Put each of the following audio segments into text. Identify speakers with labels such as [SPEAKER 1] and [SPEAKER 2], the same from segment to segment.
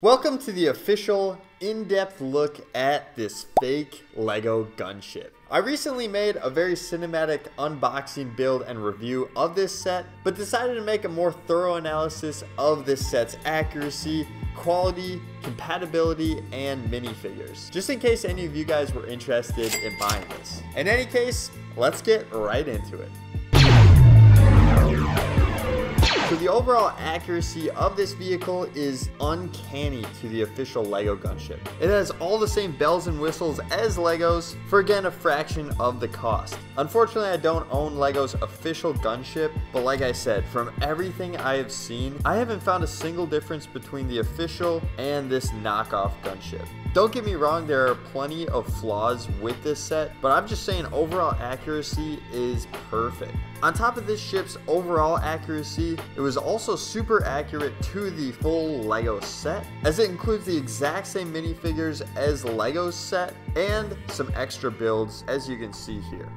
[SPEAKER 1] Welcome to the official in-depth look at this fake Lego gunship. I recently made a very cinematic unboxing build and review of this set, but decided to make a more thorough analysis of this set's accuracy, quality, compatibility, and minifigures, just in case any of you guys were interested in buying this. In any case, let's get right into it. So the overall accuracy of this vehicle is uncanny to the official Lego gunship. It has all the same bells and whistles as Legos for again a fraction of the cost. Unfortunately, I don't own Lego's official gunship, but like I said, from everything I have seen, I haven't found a single difference between the official and this knockoff gunship. Don't get me wrong, there are plenty of flaws with this set, but I'm just saying overall accuracy is perfect. On top of this ship's overall accuracy, it was also super accurate to the full Lego set, as it includes the exact same minifigures as Lego's set and some extra builds, as you can see here.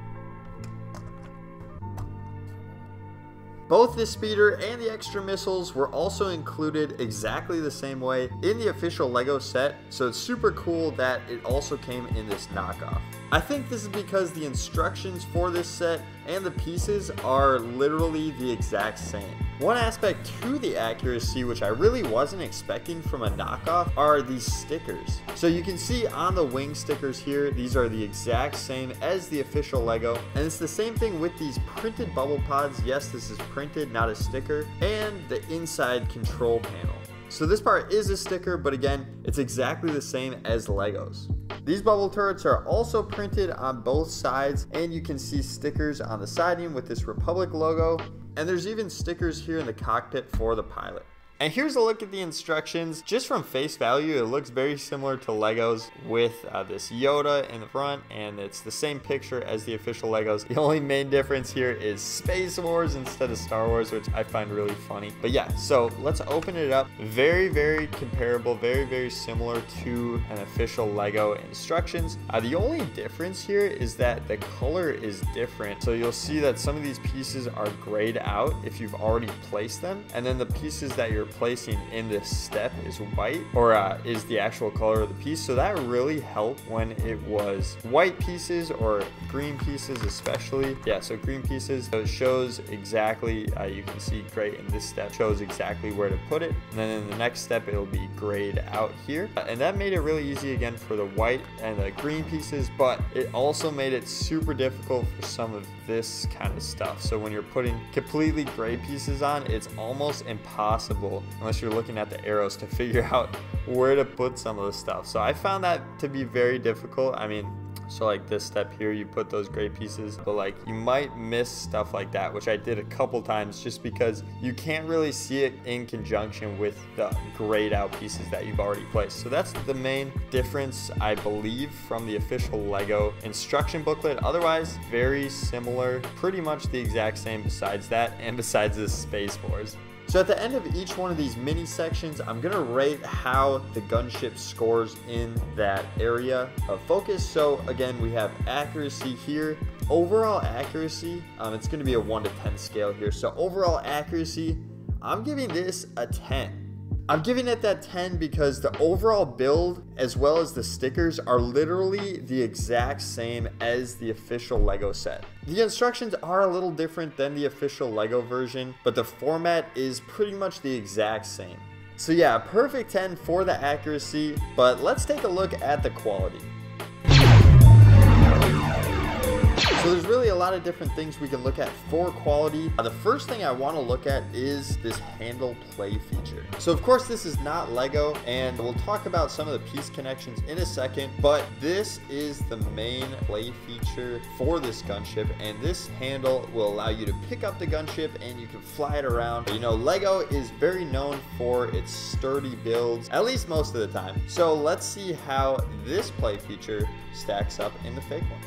[SPEAKER 1] Both the speeder and the extra missiles were also included exactly the same way in the official Lego set, so it's super cool that it also came in this knockoff. I think this is because the instructions for this set and the pieces are literally the exact same. One aspect to the accuracy which I really wasn't expecting from a knockoff are these stickers. So you can see on the wing stickers here, these are the exact same as the official Lego, and it's the same thing with these printed bubble pods. Yes, this is printed, not a sticker, and the inside control panel. So this part is a sticker, but again, it's exactly the same as Legos. These bubble turrets are also printed on both sides, and you can see stickers on the siding with this Republic logo, and there's even stickers here in the cockpit for the pilot. And here's a look at the instructions. Just from face value, it looks very similar to Legos with this Yoda in the front, and it's the same picture as the official Legos. The only main difference here is Space Wars instead of Star Wars, which I find really funny. But yeah, so let's open it up. Very, very comparable, very, very similar to an official Lego instructions. The only difference here is that the color is different. So you'll see that some of these pieces are grayed out if you've already placed them, and then the pieces that you're placing in this step is white, or is the actual color of the piece. So that really helped when it was white pieces or green pieces especially. Yeah, so green pieces, so it shows exactly, you can see gray in this step shows exactly where to put it, and then in the next step it'll be grayed out here, and that made it really easy again for the white and the green pieces, but it also made it super difficult for some of this kind of stuff. So when you're putting completely gray pieces on, it's almost impossible unless you're looking at the arrows to figure out where to put some of the stuff. So I found that to be very difficult. I mean, so like this step here, you put those gray pieces, but like you might miss stuff like that, which I did a couple times just because you can't really see it in conjunction with the grayed out pieces that you've already placed. So that's the main difference, I believe, from the official Lego instruction booklet. Otherwise, very similar, pretty much the exact same besides that and besides the Space Wars. So at the end of each one of these mini sections, I'm gonna rate how the gunship scores in that area of focus. So again, we have accuracy here. Overall accuracy, it's gonna be a 1 to 10 scale here. So overall accuracy, I'm giving this a 10. I'm giving it that 10 because the overall build as well as the stickers are literally the exact same as the official Lego set. The instructions are a little different than the official Lego version, but the format is pretty much the exact same. So yeah, perfect 10 for the accuracy, but let's take a look at the quality. So there's really a lot of different things we can look at for quality. The first thing I want to look at is this handle play feature. So of course this is not Lego, and we'll talk about some of the piece connections in a second, but this is the main play feature for this gunship, and this handle will allow you to pick up the gunship and you can fly it around. You know, Lego is very known for its sturdy builds, at least most of the time. So let's see how this play feature stacks up in the fake one.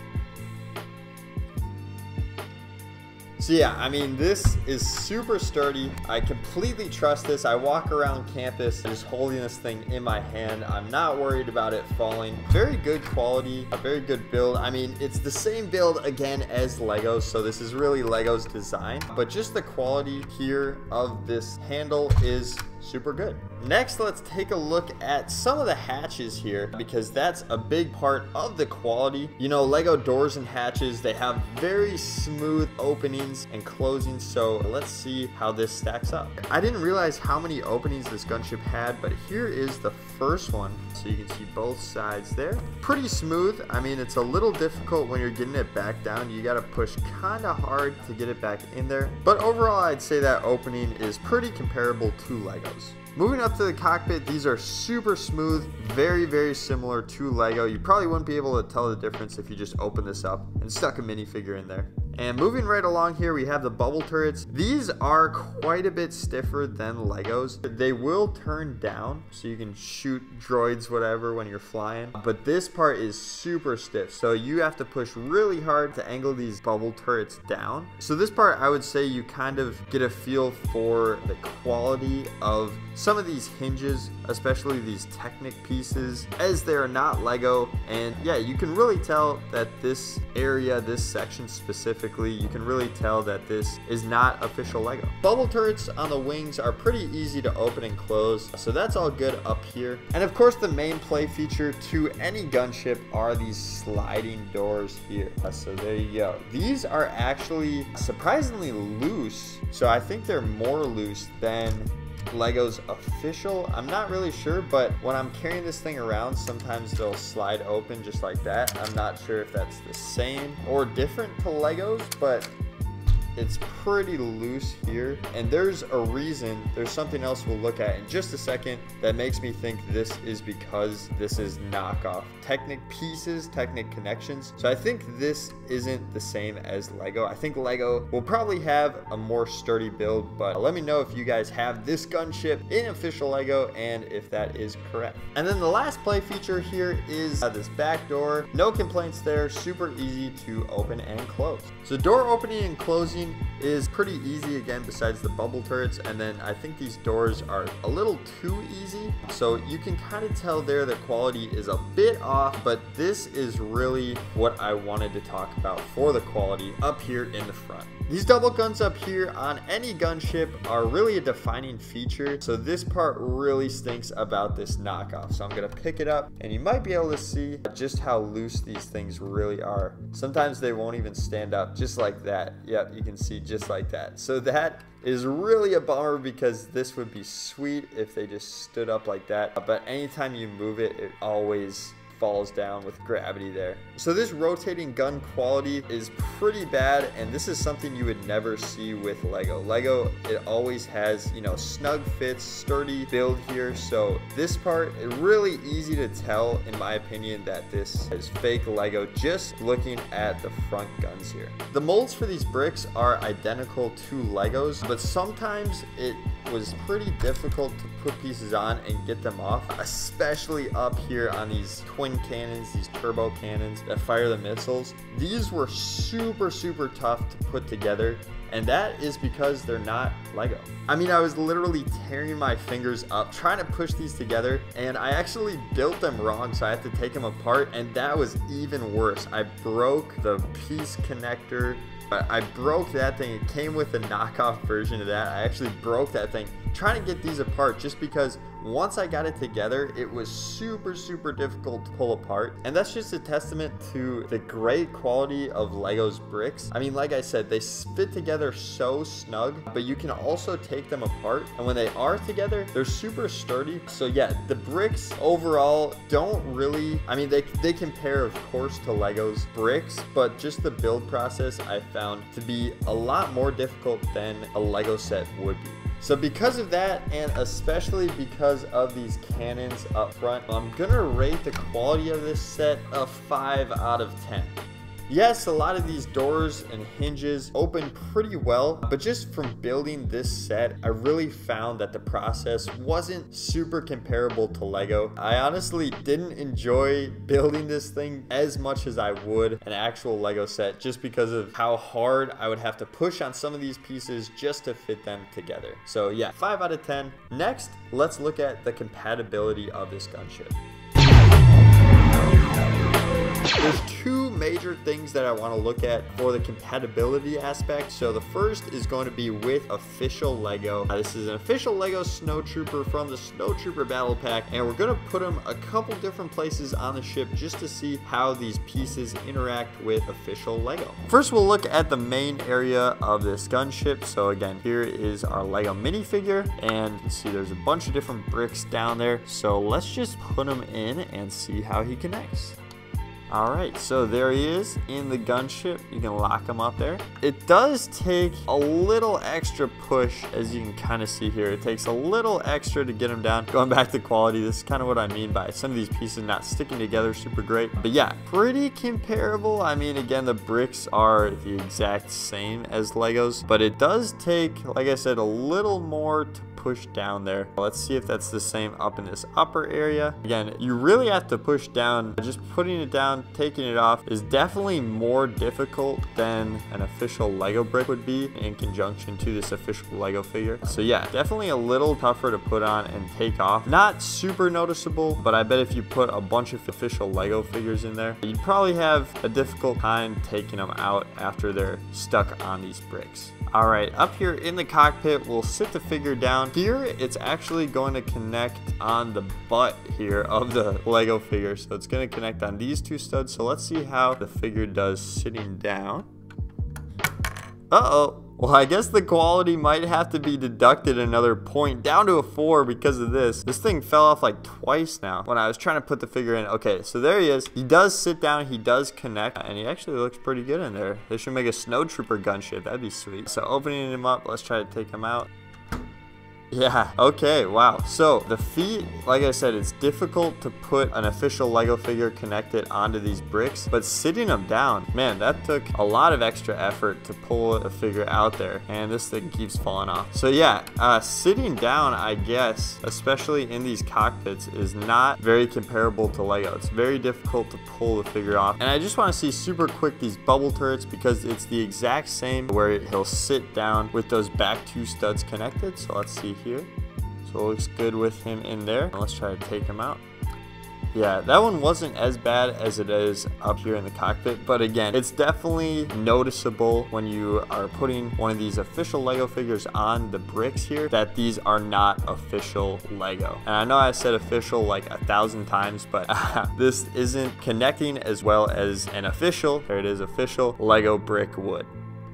[SPEAKER 1] So yeah, I mean, this is super sturdy. I completely trust this. I walk around campus just holding this thing in my hand. I'm not worried about it falling. Very good quality, a very good build. I mean, it's the same build again as Lego, so this is really Lego's design, but just the quality here of this handle is super good. Next, let's take a look at some of the hatches here, because that's a big part of the quality. You know, Lego doors and hatches, they have very smooth openings and closings, so let's see how this stacks up. I didn't realize how many openings this gunship had, but here is the first one, so you can see both sides there. Pretty smooth. I mean, it's a little difficult when you're getting it back down. You got to push kind of hard to get it back in there, but overall I'd say that opening is pretty comparable to Legos. Moving up to the cockpit, these are super smooth, very similar to Lego. You probably wouldn't be able to tell the difference if you just opened this up and stuck a minifigure in there. And moving right along here, we have the bubble turrets. These are quite a bit stiffer than Legos. They will turn down, so you can shoot droids, whatever, when you're flying. But this part is super stiff, so you have to push really hard to angle these bubble turrets down. So this part, I would say you kind of get a feel for the quality of some of these hinges, especially these Technic pieces, as they're not Lego. And yeah, you can really tell that this area, this section specifically, you can really tell that this is not official Lego. Bubble turrets on the wings are pretty easy to open and close, so that's all good up here. And of course, the main play feature to any gunship are these sliding doors here. So there you go. These are actually surprisingly loose, so I think they're more loose than Lego's official. I'm not really sure, but when I'm carrying this thing around, sometimes they'll slide open just like that. I'm not sure if that's the same or different to Legos, but it's pretty loose here, and there's a reason. There's something else we'll look at in just a second that makes me think this is because this is knockoff Technic pieces, Technic connections. So I think this isn't the same as Lego. I think Lego will probably have a more sturdy build, but let me know if you guys have this gunship in official Lego and if that is correct. And then the last play feature here is this back door. No complaints there, super easy to open and close. So door opening and closing is pretty easy, again, besides the bubble turrets. And then I think these doors are a little too easy, so you can kind of tell there the quality is a bit off, but this is really what I wanted to talk about for the quality up here in the front. These double guns up here on any gunship are really a defining feature, so this part really stinks about this knockoff. So I'm gonna pick it up, and you might be able to see just how loose these things really are. Sometimes they won't even stand up, just like that. Yep, you can see just like that. So that is really a bummer, because this would be sweet if they just stood up like that, but anytime you move it, it always falls down with gravity there. So this rotating gun quality is pretty bad, and this is something you would never see with Lego. Lego, it always has, you know, snug fits, sturdy build here. So this part, it's really easy to tell, in my opinion, that this is fake Lego just looking at the front guns here. The molds for these bricks are identical to Legos, but sometimes it was pretty difficult to put pieces on and get them off, especially up here on these twin cannons, these turbo cannons that fire the missiles. These were super tough to put together, and that is because they're not Lego. I mean, I was literally tearing my fingers up trying to push these together, and I actually built them wrong, so I had to take them apart, and that was even worse. I broke the piece connector. I broke that thing. It came with a knockoff version of that. I actually broke that thing trying to get these apart, just because once I got it together, it was super difficult to pull apart. And that's just a testament to the great quality of Lego's bricks. I mean, like I said, they fit together so snug, but you can also take them apart, and when they are together, they're super sturdy. So yeah, the bricks overall don't really, I mean, they compare, of course, to Lego's bricks, but just the build process I found to be a lot more difficult than a Lego set would be. So because of that, and especially because of these cannons up front, I'm gonna rate the quality of this set a 5 out of 10. Yes, a lot of these doors and hinges open pretty well, but just from building this set, I really found that the process wasn't super comparable to Lego. I honestly didn't enjoy building this thing as much as I would an actual Lego set, just because of how hard I would have to push on some of these pieces just to fit them together. So yeah, 5 out of 10. Next, let's look at the compatibility of this gunship. There's two major things that I want to look at for the compatibility aspect. So the first is going to be with official Lego. This is an official Lego Snowtrooper from the Snowtrooper Battle Pack, and we're going to put them a couple different places on the ship just to see how these pieces interact with official Lego. First, we'll look at the main area of this gunship. So again, here is our Lego minifigure, and you can see there's a bunch of different bricks down there. So let's just put him in and see how he connects. Alright, so there he is in the gunship. You can lock him up there. It does take a little extra push, as you can kind of see here. It takes a little extra to get him down. Going back to quality, this is kind of what I mean by some of these pieces not sticking together super great. But yeah, pretty comparable. I mean, again, the bricks are the exact same as Legos, but it does take, like I said, a little more to push down there. Let's see if that's the same up in this upper area. Again, you really have to push down. Just putting it down, taking it off is definitely more difficult than an official Lego brick would be in conjunction to this official Lego figure. So yeah, definitely a little tougher to put on and take off. Not super noticeable, but I bet if you put a bunch of official Lego figures in there, you'd probably have a difficult time taking them out after they're stuck on these bricks. Alright, up here in the cockpit, we'll sit the figure down. Here, it's actually going to connect on the butt here of the Lego figure. So it's going to connect on these two studs. So let's see how the figure does sitting down. Uh-oh. Well, I guess the quality might have to be deducted another point, down to a 4 because of this. This thing fell off like twice now when I was trying to put the figure in. Okay, so there he is. He does sit down, he does connect, and he actually looks pretty good in there. They should make a Snowtrooper gunship. That'd be sweet. So opening him up, let's try to take him out. Yeah, okay, wow. So the feet, like I said, it's difficult to put an official Lego figure connected onto these bricks, but sitting them down, man, that took a lot of extra effort to pull a figure out there, and this thing keeps falling off. So yeah, sitting down, I guess, especially in these cockpits, is not very comparable to Lego. It's very difficult to pull the figure off, and I just want to see super quick these bubble turrets because it's the exact same where he'll sit down with those back two studs connected. So let's see here. So it looks good with him in there. Let's try to take him out. Yeah, that one wasn't as bad as it is up here in the cockpit, but again, it's definitely noticeable when you are putting one of these official Lego figures on the bricks here that these are not official Lego. And I know I said official like 1,000 times, but this isn't connecting as well as an official, there it is, official Lego brick would.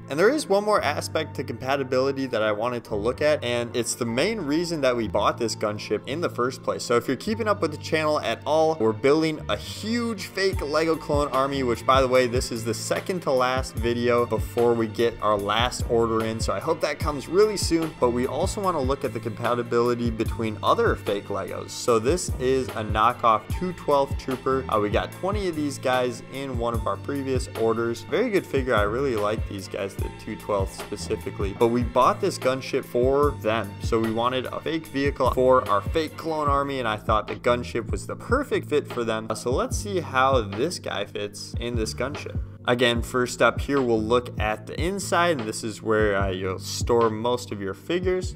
[SPEAKER 1] And there is one more aspect to compatibility that I wanted to look at, and it's the main reason that we bought this gunship in the first place. So if you're keeping up with the channel at all, we're building a huge fake Lego clone army, which by the way, this is the second to last video before we get our last order in. So I hope that comes really soon, but we also want to look at the compatibility between other fake Legos. So this is a knockoff 212th Trooper. We got 20 of these guys in one of our previous orders. Very good figure. I really like these guys, the 212th specifically, but we bought this gunship for them. So we wanted a fake vehicle for our fake clone army, and I thought the gunship was the perfect fit for them. So let's see how this guy fits in this gunship. Again, first up here, we'll look at the inside, and this is where you'll store most of your figures.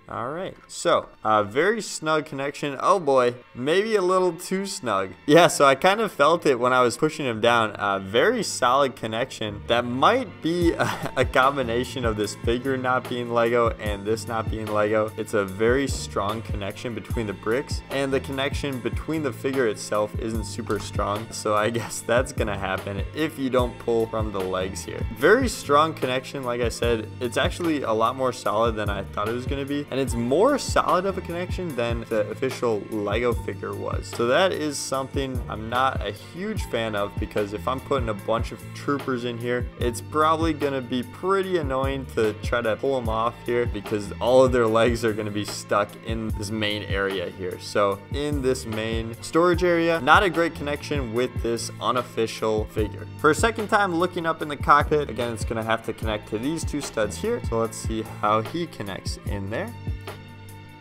[SPEAKER 1] All right, so very snug connection. Oh boy, maybe a little too snug. Yeah, so I kind of felt it when I was pushing him down. Very solid connection. That might be a combination of this figure not being Lego and this not being Lego. It's a very strong connection between the bricks, and the connection between the figure itself isn't super strong. So I guess that's gonna happen if you don't pull from the legs here. Very strong connection, like I said. It's actually a lot more solid than I thought it was gonna be. And it's more solid of a connection than the official Lego figure was. So that is something I'm not a huge fan of, because if I'm putting a bunch of troopers in here, it's probably gonna be pretty annoying to try to pull them off here, because all of their legs are gonna be stuck in this main area here. So in this main storage area, not a great connection with this unofficial figure. For a second time looking up in the cockpit, again, it's gonna have to connect to these two studs here. So let's see how he connects in there.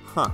[SPEAKER 1] Huh.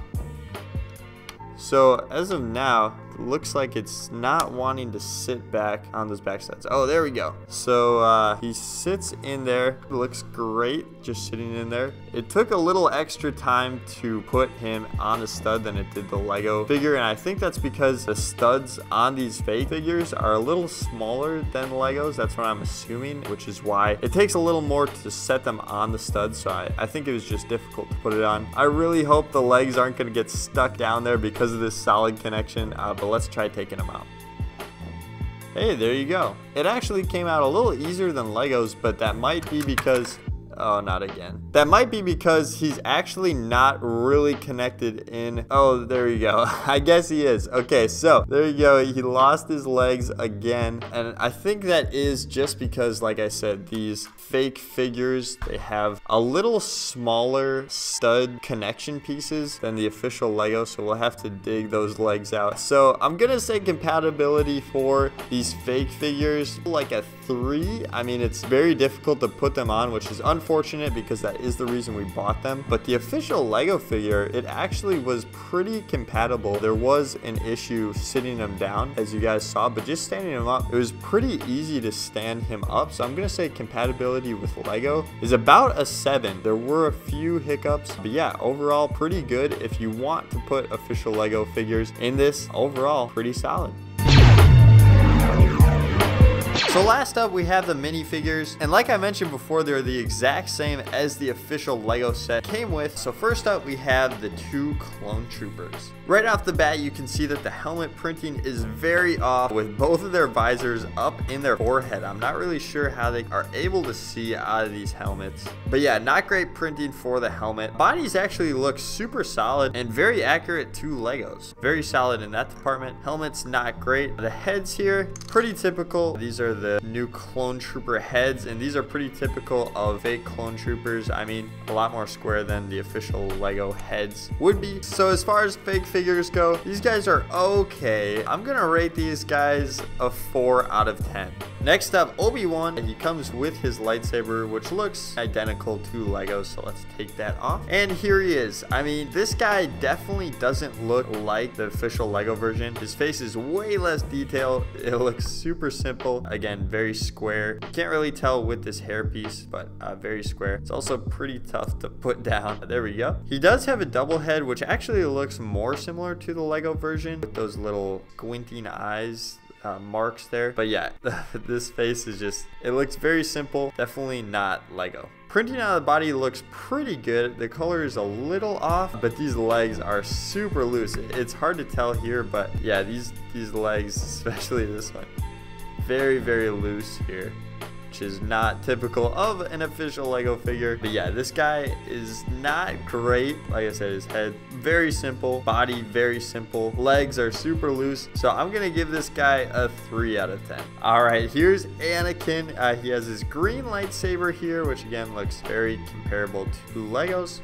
[SPEAKER 1] So as of now, looks like it's not wanting to sit back on those back studs. Oh, there we go. So he sits in there. It looks great just sitting in there. It took a little extra time to put him on the stud than it did the Lego figure, and I think that's because the studs on these fake figures are a little smaller than Legos. That's what I'm assuming, which is why it takes a little more to set them on the studs. So I think it was just difficult to put it on. I really hope the legs aren't going to get stuck down there because of this solid connection, but let's try taking them out. Hey, there you go. It actually came out a little easier than Legos, but that might be because... Oh, not again. That might be because he's actually not really connected in... Oh, there you go. I guess he is. Okay, so there you go. He lost his legs again. And I think that is just because, like I said, these fake figures, they have a little smaller stud connection pieces than the official Lego. So we'll have to dig those legs out. So I'm going to say compatibility for these fake figures, like a 3. I mean, it's very difficult to put them on, which is unfortunate because that is the reason we bought them. But the official Lego figure, it actually was pretty compatible. There was an issue sitting him down, as you guys saw, but just standing him up, it was pretty easy to stand him up. So I'm gonna say compatibility with Lego is about a 7. There were a few hiccups, but yeah, overall pretty good. If you want to put official Lego figures in this, overall pretty solid. So last up, we have the minifigures, and like I mentioned before, they're the exact same as the official Lego set came with. So first up, we have the 2 clone troopers. Right off the bat, you can see that the helmet printing is very off with both of their visors up in their forehead. I'm not really sure how they are able to see out of these helmets, but yeah, not great printing for the helmet. Bodies actually look super solid and very accurate to Legos. Very solid in that department. Helmets not great. The heads here, pretty typical. These are the new clone trooper heads, and these are pretty typical of fake clone troopers. I mean, a lot more square than the official Lego heads would be. So as far as fake figures go, these guys are okay. I'm gonna rate these guys a 4 out of 10. Next up, Obi-Wan. He comes with his lightsaber, which looks identical to Lego, so let's take that off. And here he is. I mean, this guy definitely doesn't look like the official Lego version. His face is way less detailed. It looks super simple. Again, very square. Can't really tell with this hairpiece, but very square. It's also pretty tough to put down. There we go. He does have a double head, which actually looks more similar to the Lego version with those little squinting eyes. Marks there, but yeah, this face is just, it looks very simple, definitely not Lego. Printing out of the body looks pretty good. The color is a little off, but these legs are super loose. It's hard to tell here, but yeah, these legs, especially this one, very loose here, which is not typical of an official Lego figure. But yeah, this guy is not great. Like I said, his head very simple, body very simple, legs are super loose. So I'm gonna give this guy a 3 out of 10. All right, here's Anakin. He has his green lightsaber here, which again looks very comparable to Legos.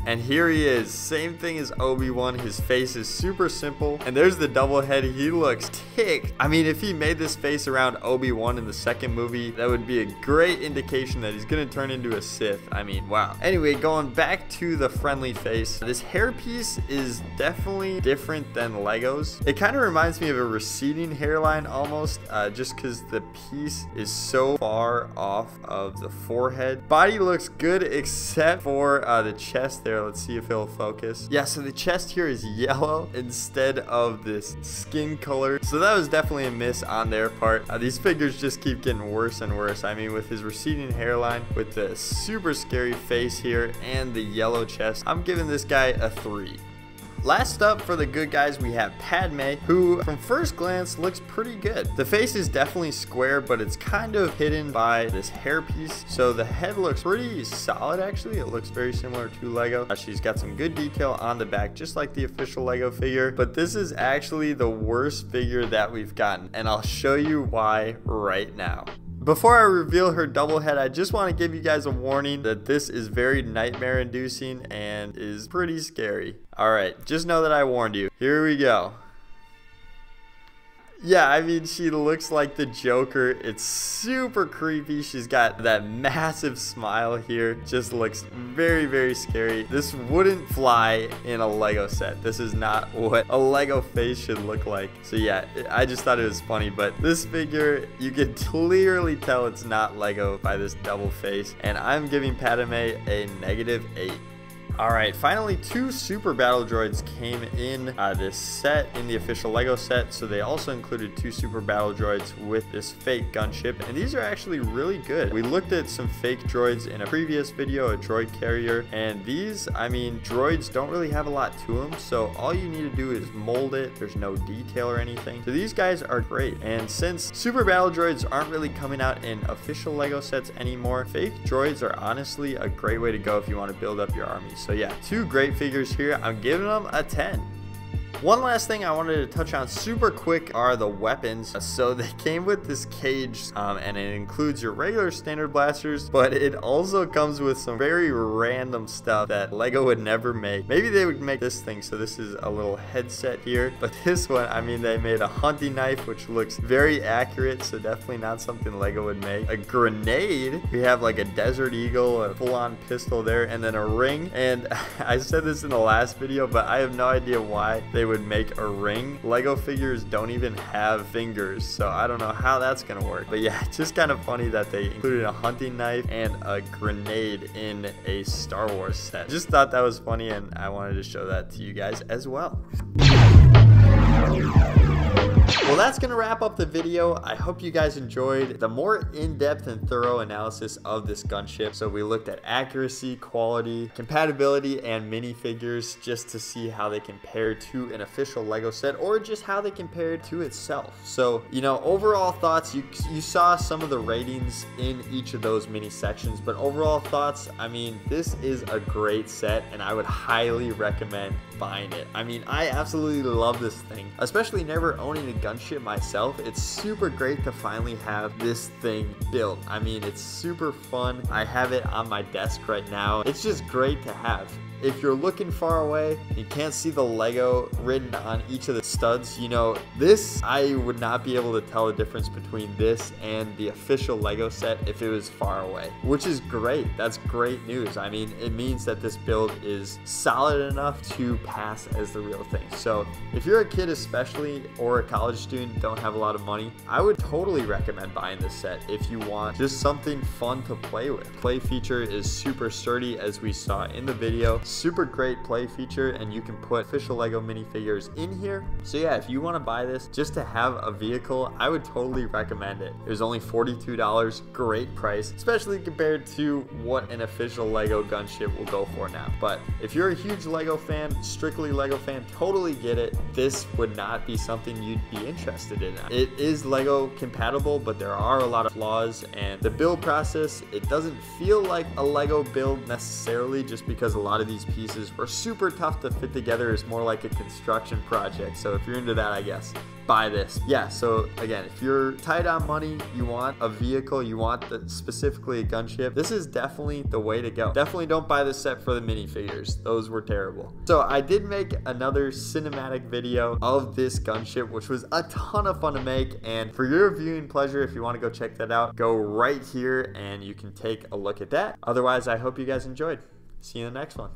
[SPEAKER 1] And here he is, same thing as Obi-Wan. His face is super simple. And there's the double head. He looks ticked. I mean, if he made this face around Obi-Wan in the second movie, that would be a great indication that he's gonna turn into a Sith. I mean, wow. Anyway, going back to the friendly face, this hairpiece is definitely different than Legos. It kind of reminds me of a receding hairline almost, just because the piece is so far off of the forehead. Body looks good except for the chest there. Let's see if it'll focus. Yeah, so the chest here is yellow instead of this skin color. So that was definitely a miss on their part. These figures just keep getting worse and worse. I mean, with his receding hairline, with the super scary face here, and the yellow chest, I'm giving this guy a 3. Last up for the good guys, we have Padme, who from first glance looks pretty good. The face is definitely square, but it's kind of hidden by this hairpiece. So the head looks pretty solid, actually. It looks very similar to Lego. She's got some good detail on the back, just like the official Lego figure. But this is actually the worst figure that we've gotten, and I'll show you why right now. Before I reveal her double head, I just want to give you guys a warning that this is very nightmare inducing and is pretty scary. Alright, just know that I warned you. Here we go. Yeah, I mean, she looks like the Joker. It's super creepy. She's got that massive smile here. Just looks very, very scary. This wouldn't fly in a Lego set. This is not what a Lego face should look like. So yeah, I just thought it was funny. But this figure, you can clearly tell it's not Lego by this double face. And I'm giving Padme a -8. Alright, finally 2 Super Battle Droids came in this set, in the official Lego set, so they also included 2 Super Battle Droids with this fake gunship, and these are actually really good. We looked at some fake droids in a previous video, a droid carrier, and these, I mean, droids don't really have a lot to them, so all you need to do is mold it. There's no detail or anything. So these guys are great, and since Super Battle Droids aren't really coming out in official Lego sets anymore, fake droids are honestly a great way to go if you want to build up your armies. So yeah, 2 great figures here. I'm giving them a 10. One last thing I wanted to touch on super quick are the weapons. So they came with this cage, and it includes your regular standard blasters, but it also comes with some very random stuff that Lego would never make. Maybe they would make this thing. So this is a little headset here, but this one, I mean, they made a hunting knife, which looks very accurate, so definitely not something Lego would make. A grenade, we have like a Desert Eagle, a full-on pistol there, and then a ring. And I said this in the last video, but I have no idea why they would make a ring. Lego figures don't even have fingers, so I don't know how that's gonna work. But yeah, it's just kind of funny that they included a hunting knife and a grenade in a Star Wars set. Just thought that was funny, and I wanted to show that to you guys as well. Well, that's going to wrap up the video. I hope you guys enjoyed the more in-depth and thorough analysis of this gunship. So we looked at accuracy, quality, compatibility, and minifigures just to see how they compare to an official Lego set, or just how they compare to itself. So, you know, overall thoughts, you saw some of the ratings in each of those mini sections, but overall thoughts, I mean, this is a great set, and I would highly recommend buying it. I mean, I absolutely love this thing, especially never owning a gunship myself. It's super great to finally have this thing built. I mean, it's super fun. I have it on my desk right now. It's just great to have. If you're looking far away, you can't see the Lego written on each of the studs, you know, this, I would not be able to tell the difference between this and the official Lego set if it was far away, which is great. That's great news. I mean, it means that this build is solid enough to pass as the real thing. So if you're a kid especially, or a college student, don't have a lot of money, I would totally recommend buying this set if you want just something fun to play with. Play feature is super sturdy, as we saw in the video. Super great play feature, and you can put official Lego minifigures in here. So yeah, if you want to buy this just to have a vehicle, I would totally recommend it. It was only $42, great price, especially compared to what an official Lego gunship will go for now. But if you're a huge Lego fan, strictly Lego fan, totally get it. This would not be something you'd be interested in. It is Lego compatible, but there are a lot of flaws, and the build process, it doesn't feel like a Lego build necessarily, just because a lot of these pieces were super tough to fit together. It's more like a construction project. So if you're into that, I guess buy this. Yeah, so again, if you're tight on money, you want a vehicle, you want specifically a gunship, this is definitely the way to go. Definitely don't buy this set for the minifigures. Those were terrible. So I did make another cinematic video of this gunship, which was a ton of fun to make, and for your viewing pleasure, if you want to go check that out, go right here and you can take a look at that. Otherwise, I hope you guys enjoyed. See you in the next one.